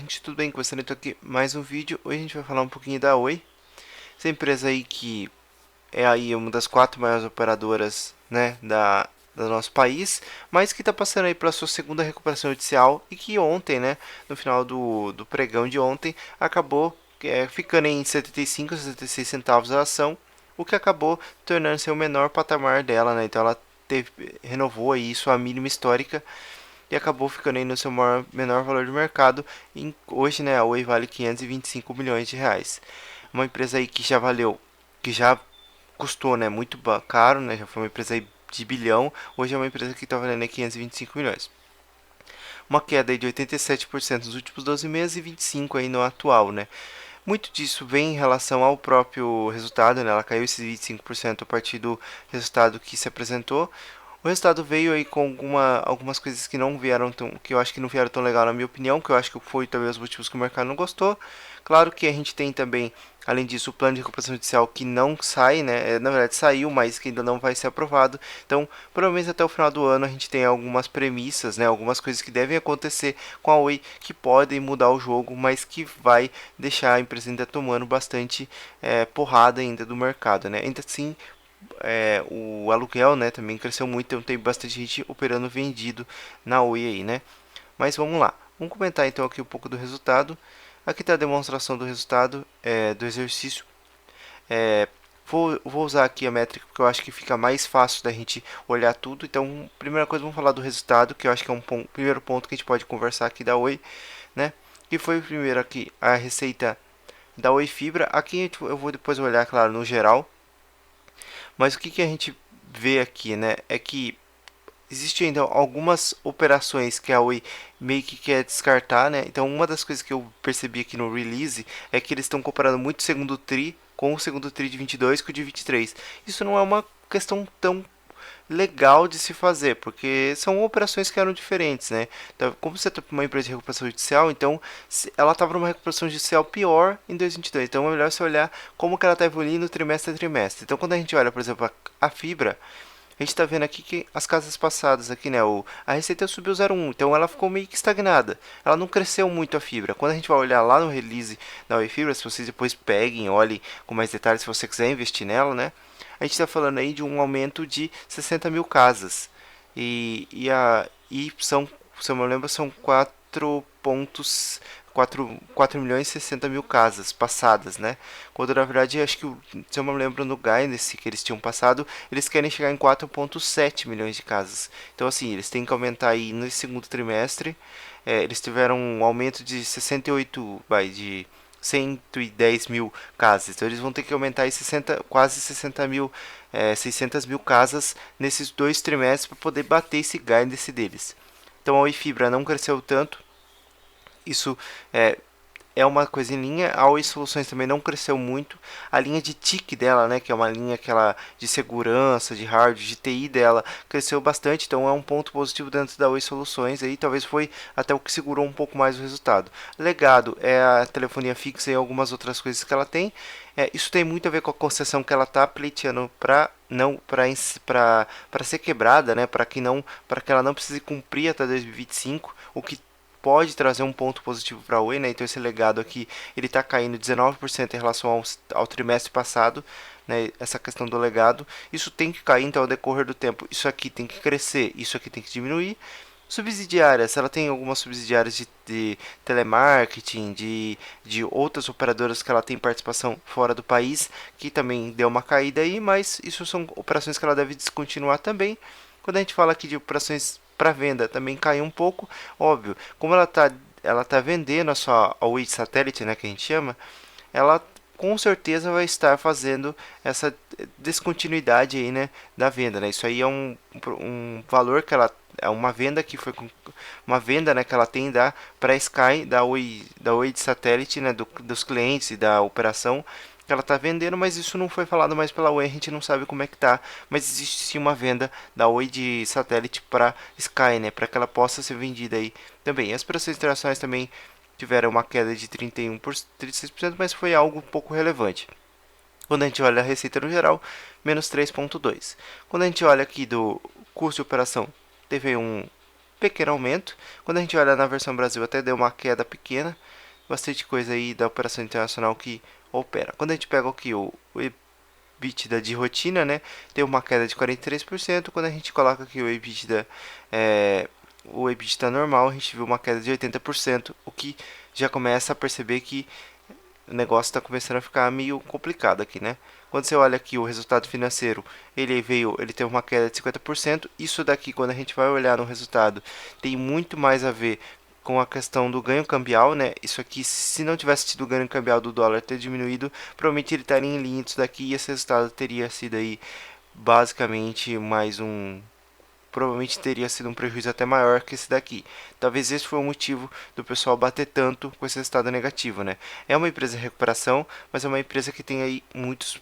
gente, tudo bem? Começando então aqui mais um vídeo. Hoje a gente vai falar um pouquinho da Oi. Essa empresa aí que é aí uma das quatro maiores operadoras, né, do nosso país, mas que está passando aí pela sua segunda recuperação judicial e que ontem, né, no final do pregão de ontem, acabou ficando em 75 a 76 centavos a ação, o que acabou tornando-se o menor patamar dela, né? Então ela renovou aí sua mínima histórica e acabou ficando aí no seu menor valor de mercado. Hoje, né, a Oi vale 525 milhões de reais. Uma empresa aí que já valeu, que já custou, né, muito caro, né, já foi uma empresa aí de bilhão, hoje é uma empresa que está valendo aí 525 milhões. Uma queda aí de 87% nos últimos 12 meses e 25% aí no atual, né. Muito disso vem em relação ao próprio resultado, né? Ela caiu esses 25% a partir do resultado que se apresentou. O resultado veio aí com algumas coisas que não vieram tão, que eu acho que não vieram tão legal na minha opinião, que eu acho que foi talvez os motivos que o mercado não gostou. Claro que a gente tem também, além disso, o plano de recuperação judicial que não sai, né? Na verdade saiu, mas que ainda não vai ser aprovado. Então, provavelmente até o final do ano a gente tem algumas premissas, né? Algumas coisas que devem acontecer com a Oi que podem mudar o jogo, mas que vai deixar a empresa ainda tomando bastante porrada ainda do mercado, né? Ainda assim, o aluguel, né, também cresceu muito, então tem bastante gente operando vendido na Oi aí, né? Mas vamos lá, vamos comentar então aqui um pouco do resultado. Aqui está a demonstração do resultado do exercício. É, vou usar aqui a métrica porque eu acho que fica mais fácil da gente olhar tudo. Então, primeira coisa, vamos falar do resultado, que eu acho que é um primeiro ponto que a gente pode conversar aqui da Oi, né? Que foi o primeiro aqui, a receita da Oi Fibra. Aqui eu vou depois olhar, claro, no geral. Mas o que a gente vê aqui, né? É que existem ainda algumas operações que a Oi meio que quer descartar, né? Então, uma das coisas que eu percebi aqui no release é que eles estão comparando muito o segundo TRI com o segundo TRI de 22 com o de 23. Isso não é uma questão tão legal de se fazer, porque são operações que eram diferentes, né? Então, como você está uma empresa de recuperação judicial, então ela estava numa recuperação judicial pior em 2022. Então é melhor você olhar como que ela está evoluindo trimestre a trimestre. Então quando a gente olha, por exemplo, a fibra, a gente está vendo aqui que as casas passadas aqui, né, a receita subiu 0,1, então ela ficou meio que estagnada. Ela não cresceu muito a fibra. Quando a gente vai olhar lá no release da Oi Fibra, se vocês depois peguem, olhem com mais detalhes, se você quiser investir nela, né, a gente está falando aí de um aumento de 60 mil casas. E são, se eu me lembro, são 4 milhões e 60 mil casas passadas, né? Quando na verdade, acho que, se eu me lembro no guidance que eles tinham passado, eles querem chegar em 4,7 milhões de casas. Então, assim, eles têm que aumentar aí no segundo trimestre. Eles tiveram um aumento de 68, de 110 mil casas. Então eles vão ter que aumentar aí 60, quase 60 mil, 600 mil casas nesses dois trimestres para poder bater esse guidance deles. Então a Oi Fibra não cresceu tanto. Isso é, é uma coisa em linha. A Oi Soluções também não cresceu muito. A linha de TIC dela, né, que é uma linha aquela de segurança, de hardware, de TI dela, cresceu bastante. Então é um ponto positivo dentro da Oi Soluções. Aí talvez foi até o que segurou um pouco mais o resultado. Legado é a telefonia fixa e algumas outras coisas que ela tem. Isso tem muito a ver com a concessão que ela está pleiteando para não para ser quebrada, né, para que ela não precise cumprir até 2025, o que pode trazer um ponto positivo para a Oi, né? Então esse legado aqui ele está caindo 19% em relação ao trimestre passado, né? Essa questão do legado, isso tem que cair então ao decorrer do tempo. Isso aqui tem que crescer, isso aqui tem que diminuir. Subsidiárias, ela tem algumas subsidiárias de telemarketing, de outras operadoras que ela tem participação fora do país, que também deu uma caída aí, mas isso são operações que ela deve descontinuar também. Quando a gente fala aqui de operações para venda, também caiu um pouco, óbvio, como ela tá vendendo a sua a Oi satélite, né, que a gente chama, ela com certeza vai estar fazendo essa descontinuidade aí, né, da venda, né? Isso aí é um valor que ela é uma venda que foi uma venda, né, que ela tem da para Sky da Oi de satélite, né, dos clientes e da operação que ela está vendendo, mas isso não foi falado mais pela Oi, a gente não sabe como é que tá, mas existe sim uma venda da Oi de satélite para Sky, né, para que ela possa ser vendida aí também. As operações internacionais também tiveram uma queda de 36%, mas foi algo pouco relevante. Quando a gente olha a receita no geral, menos 3,2. Quando a gente olha aqui do custo de operação, teve um pequeno aumento. Quando a gente olha na versão Brasil, até deu uma queda pequena. Bastante coisa aí da operação internacional que opera. Quando a gente pega aqui o EBITDA de rotina, né, tem uma queda de 43%. Quando a gente coloca aqui o EBITDA normal, a gente viu uma queda de 80%, o que já começa a perceber que o negócio está começando a ficar meio complicado aqui, né? Quando você olha aqui o resultado financeiro, ele teve uma queda de 50%. Isso daqui, quando a gente vai olhar no resultado, tem muito mais a ver com a questão do ganho cambial, né? Isso aqui, se não tivesse tido o ganho cambial do dólar ter diminuído, provavelmente ele estaria em linha disso daqui e esse resultado teria sido aí basicamente mais um, provavelmente teria sido um prejuízo até maior que esse daqui. Talvez esse foi o motivo do pessoal bater tanto com esse resultado negativo, né? É uma empresa de recuperação, mas é uma empresa que tem aí muitos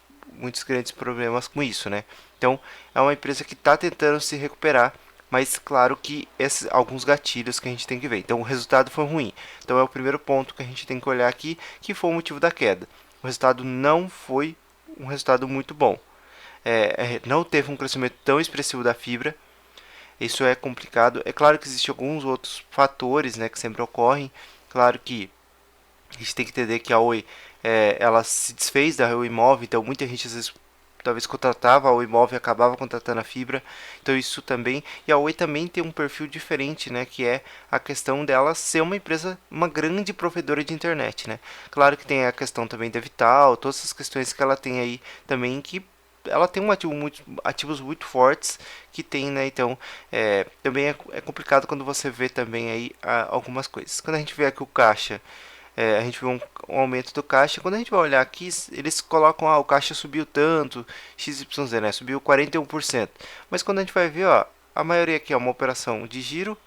grandes problemas com isso, né? Então, é uma empresa que está tentando se recuperar, mas claro que alguns gatilhos que a gente tem que ver. Então, o resultado foi ruim. Então, é o primeiro ponto que a gente tem que olhar aqui, que foi o motivo da queda. O resultado não foi um resultado muito bom. Não teve um crescimento tão expressivo da fibra. Isso é complicado. É claro que existem alguns outros fatores, né, que sempre ocorrem. Claro que a gente tem que entender que a Oi ela se desfez da Oi Imóvel, então muita gente às vezes talvez contratava a Oi Imóvel e acabava contratando a fibra. Então isso também. E a Oi também tem um perfil diferente, né, que é a questão dela ser uma empresa, uma grande provedora de internet, né. Claro que tem a questão também da Vital, todas essas questões que ela tem aí também que ela tem ativos muito fortes que tem, né? Então, também é complicado quando você vê também aí algumas coisas. Quando a gente vê aqui o caixa, a gente vê um aumento do caixa. Quando a gente vai olhar aqui, eles colocam, o caixa subiu tanto, XYZ, né? Subiu 41%. Mas quando a gente vai ver, ó, a maioria aqui é uma operação de giro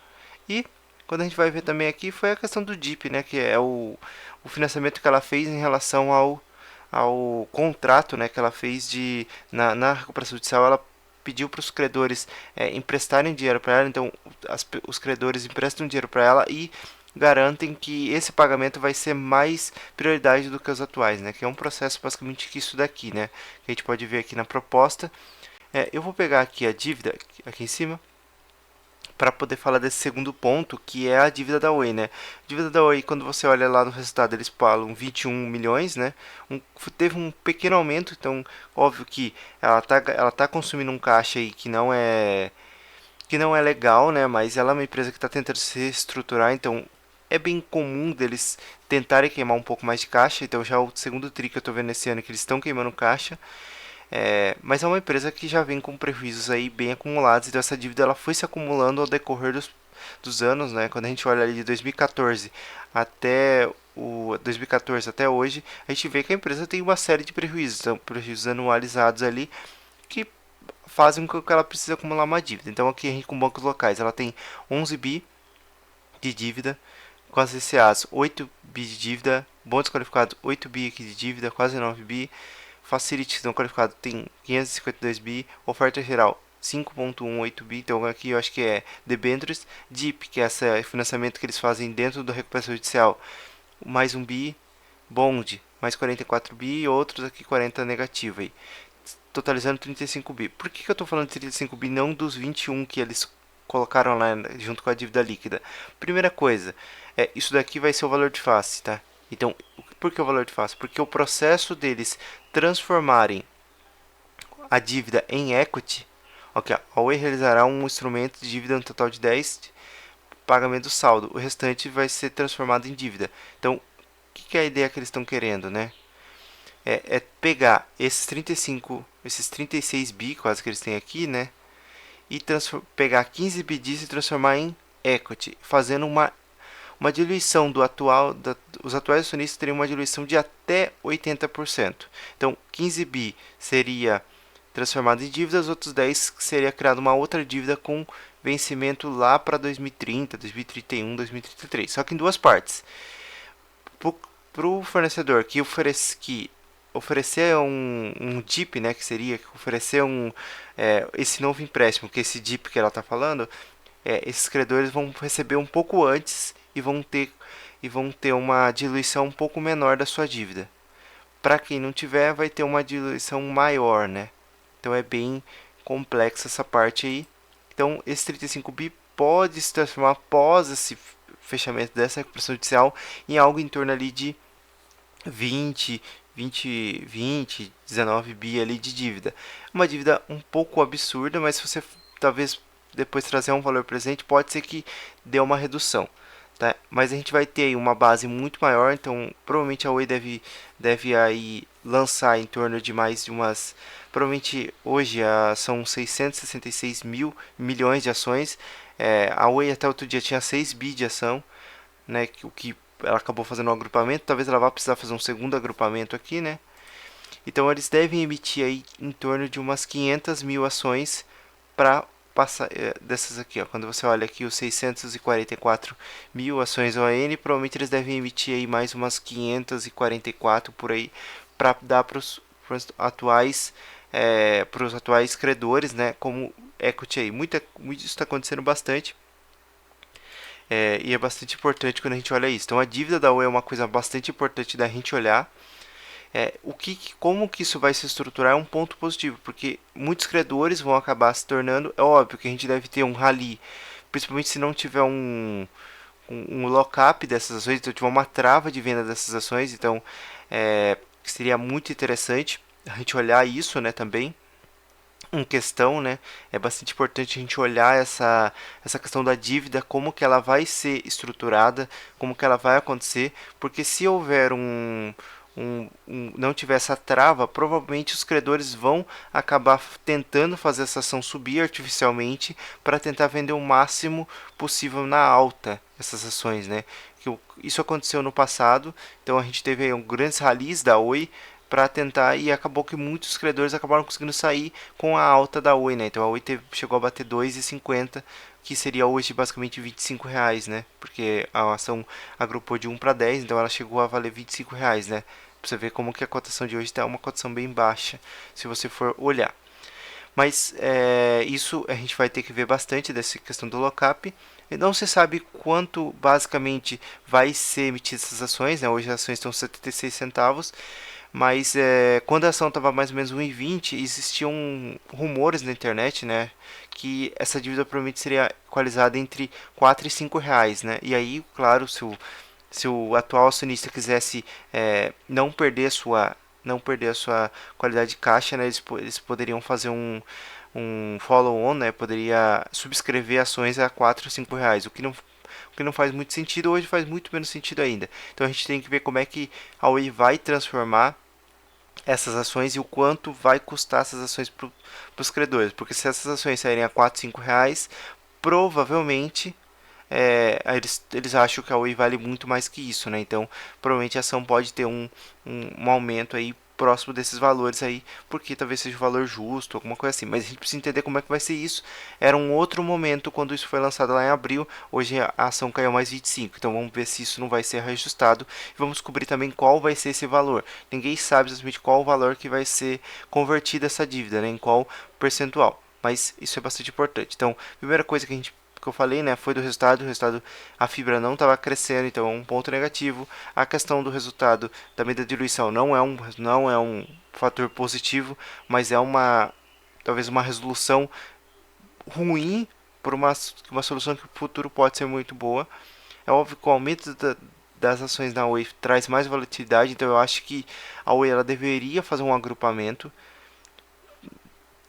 e quando a gente vai ver também aqui foi a questão do DIP, né? Que é o financiamento que ela fez em relação ao contrato, né, que ela fez na recuperação judicial. Ela pediu para os credores emprestarem dinheiro para ela, então os credores emprestam dinheiro para ela e garantem que esse pagamento vai ser mais prioridade do que os atuais, né, que é um processo basicamente que isso daqui, né, que a gente pode ver aqui na proposta. Eu vou pegar aqui a dívida aqui em cima para poder falar desse segundo ponto, que é a dívida da Oi, né? A dívida da Oi, quando você olha lá no resultado, eles falam 21 milhões, né? Teve um pequeno aumento, então óbvio que ela tá consumindo um caixa aí que não é legal, né? Mas ela é uma empresa que está tentando se reestruturar, então é bem comum deles tentarem queimar um pouco mais de caixa. Então já é o segundo tri que eu estou vendo esse ano que eles estão queimando caixa. Mas é uma empresa que já vem com prejuízos aí bem acumulados, então essa dívida ela foi se acumulando ao decorrer dos anos, né? Quando a gente olha ali de 2014 até 2014 até hoje, a gente vê que a empresa tem uma série de prejuízos, então, prejuízos anualizados ali que fazem com que ela precise acumular uma dívida. Então aqui a gente com bancos locais, ela tem 11 bi de dívida, com as CCAs 8 bi de dívida, bônus qualificados 8 bi aqui de dívida, quase 9 bi. Facility não qualificado tem 552 bi, oferta geral 5.18 bi, então aqui eu acho que é debêntures, DIP, que é esse financiamento que eles fazem dentro da recuperação judicial, mais 1 bi, bond, mais 44 bi e outros aqui 40 negativo aí, totalizando 35 bi. Por que eu estou falando de 35 bi, não dos 21 que eles colocaram lá junto com a dívida líquida? Primeira coisa, isso daqui vai ser o valor de face, tá? Então, por que o valor de face? Porque o processo deles transformarem a dívida em equity, ok, a Oi realizará um instrumento de dívida no total de 10 pagamento do saldo, o restante vai ser transformado em dívida. Então, o que é a ideia que eles estão querendo, né? É pegar esses 36 bi quase que eles têm aqui, né? E pegar 15 bi disso e transformar em equity, fazendo uma diluição os atuais acionistas teriam uma diluição de até 80%. Então, 15 bi seria transformado em dívida, os outros 10 seria criada uma outra dívida com vencimento lá para 2030, 2031, 2033. Só que em duas partes. Para o fornecedor que oferecer um DIP, né, que seria oferecer esse novo empréstimo, que esse DIP que ela está falando, esses credores vão receber um pouco antes e vão ter uma diluição um pouco menor da sua dívida. Para quem não tiver, vai ter uma diluição maior, né? Então é bem complexa essa parte aí. Então, esse 35 bi pode se transformar após esse fechamento dessa recuperação judicial em algo em torno ali de 19 bi ali de dívida. Uma dívida um pouco absurda, mas se você talvez depois trazer um valor presente, pode ser que dê uma redução. Tá? Mas a gente vai ter aí uma base muito maior, então provavelmente a Oi deve aí lançar em torno de mais de umas... Provavelmente hoje são 666 mil milhões de ações. A Oi até outro dia tinha 6 bi de ação, né, o que ela acabou fazendo um agrupamento, talvez ela vá precisar fazer um segundo agrupamento aqui, né? Então eles devem emitir aí em torno de umas 500 mil ações para passar dessas aqui, ó. Quando você olha aqui os 644 mil ações ON, provavelmente eles devem emitir aí mais umas 544 por aí para dar para os atuais credores, né, como equity aí. Muito isso está acontecendo bastante. E é bastante importante quando a gente olha isso. Então a dívida da Oi é uma coisa bastante importante da gente olhar. Como que isso vai se estruturar é um ponto positivo, porque muitos credores vão acabar se tornando, é óbvio que a gente deve ter um rally, principalmente se não tiver um lock-up dessas ações, então tiver uma trava de venda dessas ações, então seria muito interessante a gente olhar isso, né, também. Em questão, né, é bastante importante a gente olhar essa questão da dívida, como que ela vai ser estruturada, como que ela vai acontecer, porque se houver não tiver essa trava, provavelmente os credores vão acabar tentando fazer essa ação subir artificialmente para tentar vender o máximo possível na alta essas ações, né? Isso aconteceu no passado, então a gente teve grandes rallies da Oi para tentar e acabou que muitos credores acabaram conseguindo sair com a alta da Oi, né? Então a Oi chegou a bater 2,50, que seria hoje basicamente R$ 25, né? Porque a ação agrupou de 1 para 10, então ela chegou a valer R$ 25, né? Pra você ver como que a cotação de hoje está uma cotação bem baixa, se você for olhar. Mas isso a gente vai ter que ver bastante dessa questão do lockup. Não se sabe quanto basicamente vai ser emitida essas ações, né? Hoje as ações estão 76 centavos, mas quando a ação estava mais ou menos 1,20, existiam rumores na internet, né, que essa dívida provavelmente seria equalizada entre 4 e 5 reais, né? E aí, claro, se o atual acionista quisesse não perder a sua qualidade de caixa, né, eles poderiam fazer um follow-on, né, poderia subscrever ações a 4 ou 5 reais, o que não faz muito sentido, hoje faz muito menos sentido ainda. Então a gente tem que ver como é que a Oi vai transformar essas ações e o quanto vai custar essas ações para os credores, porque se essas ações saírem a 4, 5 reais, provavelmente eles acham que a Oi vale muito mais que isso, né? Então, provavelmente a ação pode ter um aumento aí próximo desses valores aí, porque talvez seja um valor justo, alguma coisa assim. Mas a gente precisa entender como é que vai ser isso. Era um outro momento quando isso foi lançado lá em abril. Hoje a ação caiu mais 25. Então vamos ver se isso não vai ser reajustado. E vamos descobrir também qual vai ser esse valor. Ninguém sabe exatamente qual o valor que vai ser convertido essa dívida, né? Em qual percentual. Mas isso é bastante importante. Então, primeira coisa que eu falei, né, foi do resultado. O resultado, a fibra não estava crescendo, então é um ponto negativo. A questão do resultado da medida de diluição não é um fator positivo, mas é talvez uma resolução ruim por uma solução que no futuro pode ser muito boa. É óbvio que o aumento das ações da Oi traz mais volatilidade, então eu acho que a Oi ela deveria fazer um agrupamento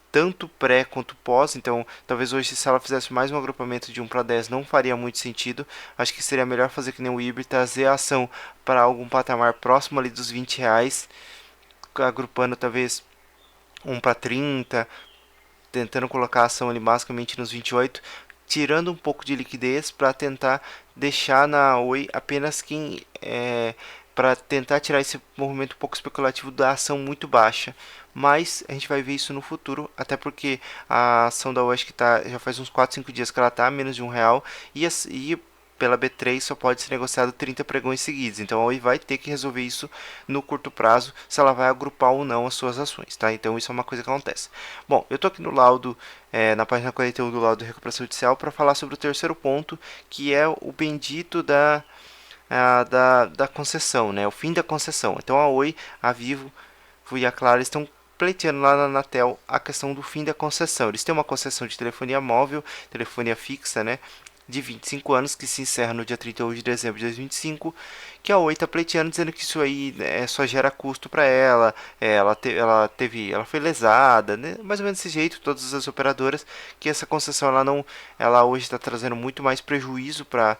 tanto pré quanto pós, então talvez hoje se ela fizesse mais um agrupamento de 1 para 10 não faria muito sentido, acho que seria melhor fazer que nem o IBRI, trazer a ação para algum patamar próximo ali dos R$ 20, agrupando talvez 1 para 30, tentando colocar a ação ali basicamente nos 28, tirando um pouco de liquidez para tentar deixar na Oi apenas quem para tentar tirar esse movimento um pouco especulativo da ação muito baixa. Mas a gente vai ver isso no futuro, até porque a ação da Oi acho que já faz uns 4, 5 dias que ela está a menos de R$ 1 e pela B3 só pode ser negociado 30 pregões seguidos. Então a Oi vai ter que resolver isso no curto prazo, se ela vai agrupar ou não as suas ações, tá? Então isso é uma coisa que acontece. Bom, eu estou aqui no laudo, na página 41 do laudo de recuperação judicial, para falar sobre o terceiro ponto, que é o bendito da concessão, né? O fim da concessão. Então a Oi, a Vivo e a Claro estão pleiteando lá na Anatel a questão do fim da concessão. Eles têm uma concessão de telefonia móvel, telefonia fixa, né, de 25 anos, que se encerra no dia 31 de dezembro de 2025, que a Oi está pleiteando, dizendo que isso aí, né, só gera custo para ela, ela foi lesada, né, mais ou menos desse jeito, todas as operadoras, que essa concessão ela hoje está trazendo muito mais prejuízo para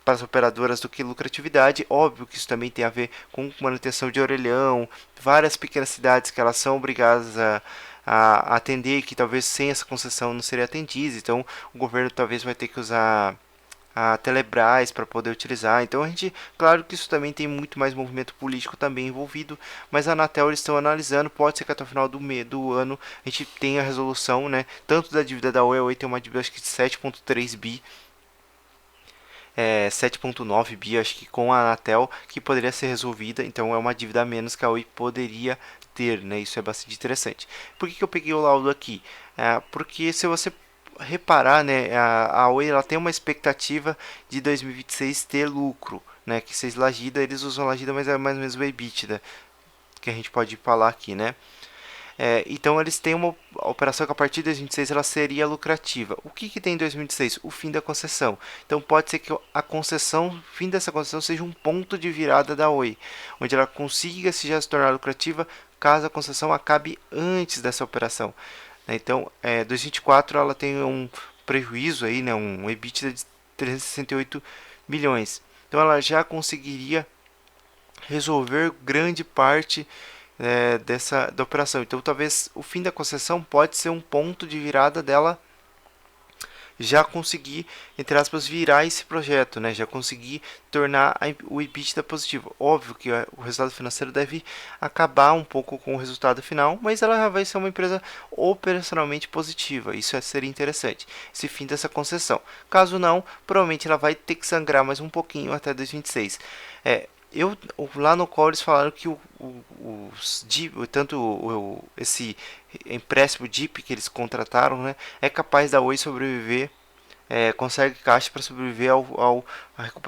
as operadoras do que lucratividade. Óbvio que isso também tem a ver com manutenção de orelhão, várias pequenas cidades que elas são obrigadas a atender, que talvez sem essa concessão não seria atendidas, então o governo talvez vai ter que usar a Telebrás para poder utilizar. Então a gente, claro que isso também tem muito mais movimento político também envolvido, mas a Anatel eles estão analisando, pode ser que até o final do ano a gente tenha a resolução, né, tanto da dívida da Oi, a Oi tem uma dívida acho que de 7,3 bi, 7,9 bi, acho que com a Anatel, que poderia ser resolvida, então é uma dívida a menos que a Oi poderia ter, né? Isso é bastante interessante. Por que eu peguei o laudo aqui? Porque se você reparar, né, a Oi ela tem uma expectativa de 2026 ter lucro, né? Que vocês Lagida, eles usam Lagida, mas é mais ou menos o EBITDA que a gente pode falar aqui, né? Então eles têm uma operação que a partir de 2026 ela seria lucrativa. O que tem em 2026? O fim da concessão. Então pode ser que a concessão, o fim dessa concessão seja um ponto de virada da Oi, onde ela consiga já se tornar lucrativa caso a concessão acabe antes dessa operação. Então, 2024 ela tem um prejuízo aí, né, um EBITDA de 368 milhões. Então ela já conseguiria resolver grande parte da operação. Então, talvez o fim da concessão pode ser um ponto de virada dela já conseguir, entre aspas, virar esse projeto, né? Já conseguir tornar o EBITDA positivo. Óbvio que o resultado financeiro deve acabar um pouco com o resultado final, mas ela já vai ser uma empresa operacionalmente positiva. Isso seria interessante, esse fim dessa concessão. Caso não, provavelmente ela vai ter que sangrar mais um pouquinho até 2026. Lá no call eles falaram que esse empréstimo DIP que eles contrataram, né, é capaz da Oi sobreviver, consegue caixa para sobreviver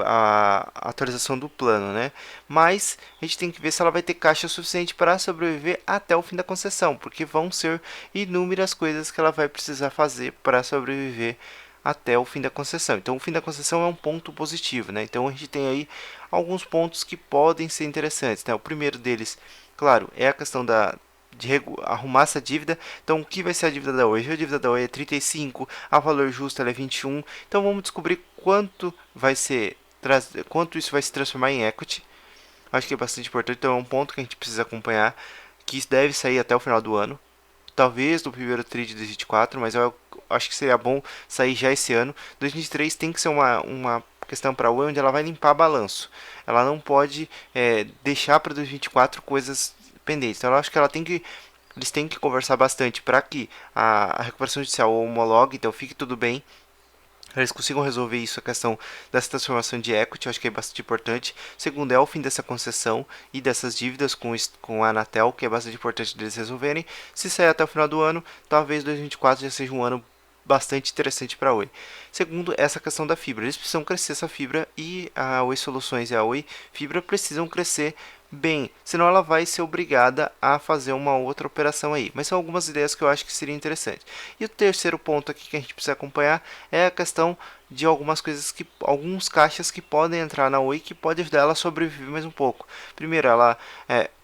à atualização do plano, né? Mas a gente tem que ver se ela vai ter caixa suficiente para sobreviver até o fim da concessão, porque vão ser inúmeras coisas que ela vai precisar fazer para sobreviver até o fim da concessão. Então, o fim da concessão é um ponto positivo, né? Então, a gente tem aí alguns pontos que podem ser interessantes, né? O primeiro deles, claro, é a questão de arrumar essa dívida. Então, o que vai ser a dívida da Oi? A dívida da Oi é 35, a valor justo ela é 21. Então, vamos descobrir quanto isso vai se transformar em equity. Acho que é bastante importante. Então, é um ponto que a gente precisa acompanhar, que isso deve sair até o final do ano. Talvez no primeiro TRI de 2024, mas eu acho que seria bom sair já esse ano. 2023 tem que ser uma questão para a Oi onde ela vai limpar balanço. Ela não pode deixar para 2024 coisas pendentes. Então eu acho que eles têm que conversar bastante para que a recuperação judicial homologue, então fique tudo bem. Eles consigam resolver isso, a questão dessa transformação de equity, eu acho que é bastante importante. Segundo, é o fim dessa concessão e dessas dívidas com a Anatel, que é bastante importante deles resolverem. Se sair até o final do ano, talvez 2024 já seja um ano bastante interessante para a Oi. Segundo, essa questão da fibra. Eles precisam crescer essa fibra e a Oi Soluções e a Oi Fibra precisam crescer bem, senão ela vai ser obrigada a fazer uma outra operação aí. Mas são algumas ideias que eu acho que seria interessante. E o terceiro ponto aqui que a gente precisa acompanhar é a questão de alguns caixas que podem entrar na Oi que pode ajudar ela a sobreviver mais um pouco. Primeiro,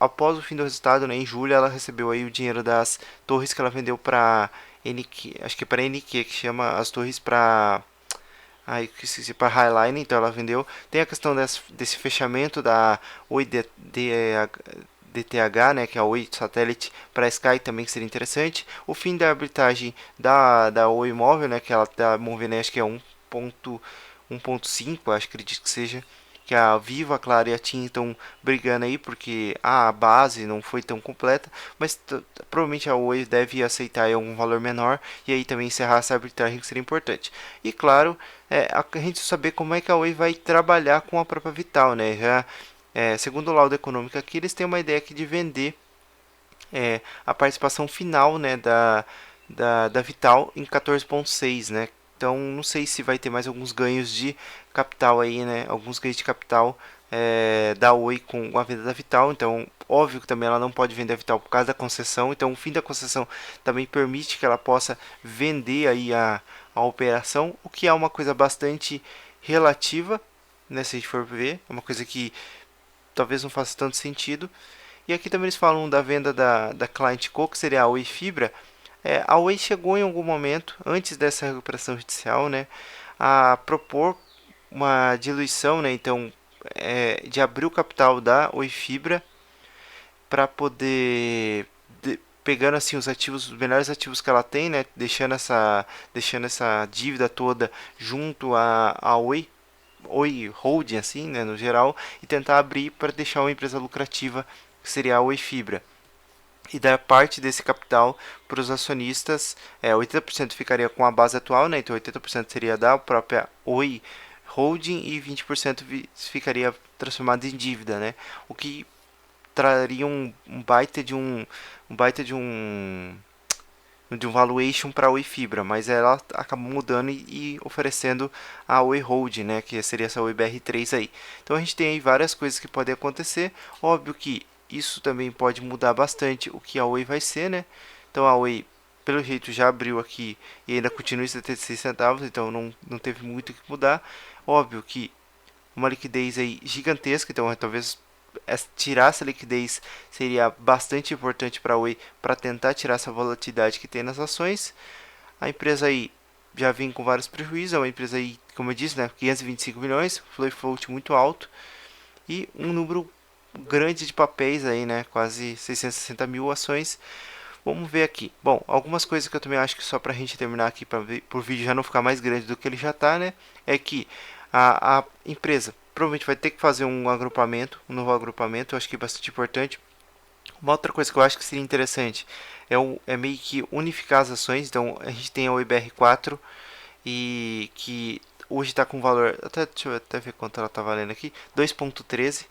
após o fim do resultado, né, em julho, ela recebeu aí o dinheiro das torres que ela vendeu para NQ, acho que é para NQ, que chama as torres para para Highline, então ela vendeu. Tem a questão desse fechamento da Oi DTH, né, que é a Oi Satélite para a Sky, também que seria interessante. O fim da arbitragem da Oi Móvel, né, que ela está movendo, acho que é 1.5, acho que acredito que seja. Que a Vivo, a Claro e a TIM estão brigando aí porque a base não foi tão completa, mas provavelmente a Oi deve aceitar algum valor menor e aí também encerrar essa arbitragem que seria importante. E claro, a gente saber como é que a Oi vai trabalhar com a própria Vital, né? Já, segundo o laudo econômico aqui, eles têm uma ideia aqui de vender a participação final, né, da Vital em 14,6, né? Então, não sei se vai ter mais alguns ganhos de capital aí, né? Alguns ganhos de capital da Oi com a venda da Vital. Então, óbvio que também ela não pode vender a Vital por causa da concessão. Então, o fim da concessão também permite que ela possa vender aí a operação, o que é uma coisa bastante relativa, né, se a gente for ver, é uma coisa que talvez não faça tanto sentido. E aqui também eles falam da venda da Client Co, que seria a Oi Fibra. A Oi chegou em algum momento, antes dessa recuperação judicial, né, a propor uma diluição, né, então, de abrir o capital da Oi Fibra para poder, pegando assim os ativos, os melhores ativos que ela tem, né, deixando essa dívida toda junto a Oi Holding, assim, né, no geral, e tentar abrir para deixar uma empresa lucrativa, que seria a Oi Fibra. E dar parte desse capital para os acionistas, 80% ficaria com a base atual, né, então 80% seria da própria Oi Holding e 20% ficaria transformado em dívida, né, o que traria um baita de um valuation para a Oi Fibra, mas ela acabou mudando e oferecendo a Oi Hold, né, que seria essa Oi BR3 aí. Então a gente tem aí várias coisas que podem acontecer. Óbvio que isso também pode mudar bastante o que a Oi vai ser, né? Então a Oi, pelo jeito, já abriu aqui e ainda continua em 76 centavos, então não teve muito o que mudar. Óbvio que uma liquidez aí gigantesca, então talvez tirar essa liquidez seria bastante importante para a Oi para tentar tirar essa volatilidade que tem nas ações. A empresa aí já vem com vários prejuízos, é uma empresa aí, como eu disse, né, 525 milhões, float muito alto e um número grande de papéis aí, né, quase 660 mil ações. Vamos ver aqui. Bom, algumas coisas que eu também acho que só para a gente terminar aqui, para o vídeo já não ficar mais grande do que ele já está, né, é que a empresa provavelmente vai ter que fazer um agrupamento, um novo agrupamento, eu acho que é bastante importante. Uma outra coisa que eu acho que seria interessante é meio que unificar as ações. Então a gente tem a OIBR4 e que hoje está com valor, deixa eu até ver quanto ela está valendo aqui, 2,13.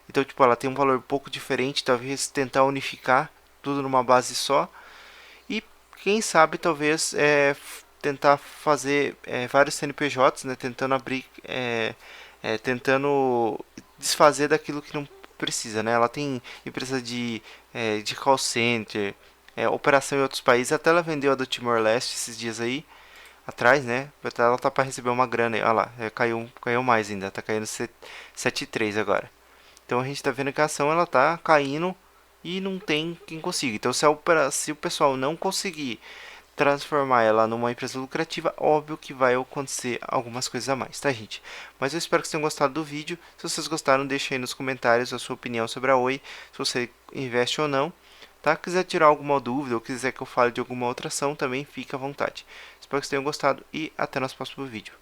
Então tipo, ela tem um valor um pouco diferente, talvez tentar unificar tudo numa base só. E quem sabe talvez tentar fazer vários CNPJs, né, tentando abrir, tentando desfazer daquilo que não precisa, né? Ela tem empresa de call center, operação em outros países, até ela vendeu a do Timor-Leste esses dias aí atrás, né? Até ela tá para receber uma grana, olha lá, caiu mais ainda, tá caindo 7,3 agora. Então a gente está vendo que a ação ela tá caindo e não tem quem consiga. Então se o pessoal não conseguir transformar ela numa empresa lucrativa, óbvio que vai acontecer algumas coisas a mais, tá, gente? Mas eu espero que vocês tenham gostado do vídeo. Se vocês gostaram, deixe aí nos comentários a sua opinião sobre a Oi, se você investe ou não, tá? Quiser tirar alguma dúvida ou quiser que eu fale de alguma outra ação, também fique à vontade. Espero que vocês tenham gostado e até nosso próximo vídeo.